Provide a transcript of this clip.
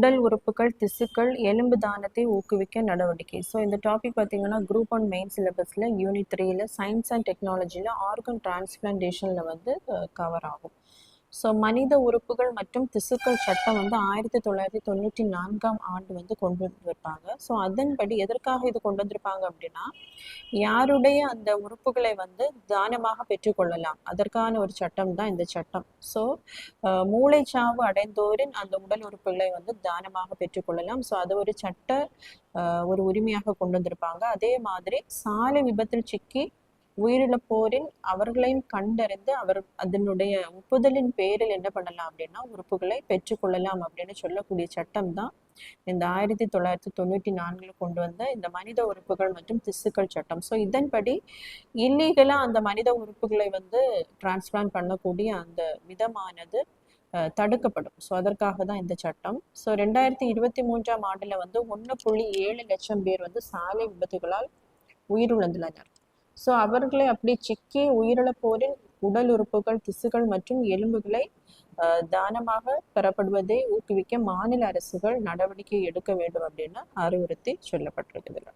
உடல் உறுப்புகள், திசுக்கள், எலும்பு தானத்தை ஊக்குவிக்க நடவடிக்கை. ஸோ இந்த டாபிக் பார்த்தீங்கன்னா குரூப் ஒன் மெயின் சிலபஸில் யூனிட் 3ல சயின்ஸ் அண்ட் டெக்னாலஜியில் ஆர்கன் டிரான்ஸ்பிளான்டேஷனில் வந்து கவர் ஆகும். ஸோ மனித உறுப்புகள் மற்றும் திசுக்கள் சட்டம் வந்து 1994ஆம் ஆண்டு வந்து கொண்டு வந்திருப்பாங்க. ஸோ அதன்படி எதற்காக இது கொண்டு வந்திருப்பாங்க அப்படின்னா, யாருடைய அந்த உறுப்புகளை வந்து தானமாக பெற்றுக்கொள்ளலாம், அதற்கான ஒரு சட்டம் தான் இந்த சட்டம். ஸோ மூளைச்சாவு அடைந்தோரின் அந்த உடல் உறுப்புகளை வந்து தானமாக பெற்றுக்கொள்ளலாம். ஸோ அது ஒரு சட்ட ஒரு உரிமையாக கொண்டு வந்திருப்பாங்க. அதே மாதிரி சாலை விபத்தில் சிக்கி உயிரிழப்போரின் அவர்களையும் கண்டறிந்து அதனுடைய ஒப்புதலின் பேரில் என்ன பண்ணலாம் அப்படின்னா உறுப்புகளை பெற்றுக்கொள்ளலாம் அப்படின்னு சொல்லக்கூடிய சட்டம் தான் இந்த 1994 கொண்டு வந்த இந்த மனித உறுப்புகள் மற்றும் திசுக்கள் சட்டம். ஸோ இதன்படி இல்லீகலா அந்த மனித உறுப்புகளை வந்து டிரான்ஸ்பிளான்ட் பண்ணக்கூடிய அந்த விதமானது தடுக்கப்படும். ஸோ அதற்காக தான் இந்த சட்டம். ஸோ 2023ஆம் ஆண்டுல வந்து 1.7 லட்சம் பேர் வந்து சாலை விபத்துகளால் உயிரிழந்துள்ளனர். ஸோ அவர்களை அப்படி சிக்கி உயிரிழப்போரின் உடல் உறுப்புகள், திசுக்கள் மற்றும் எலும்புகளை தானமாக பெறப்படுவதை ஊக்குவிக்க மாநில அரசுகள் நடவடிக்கை எடுக்க வேண்டும் அப்படின்னு அறிவுறுத்தி சொல்லப்பட்டிருக்குதுல.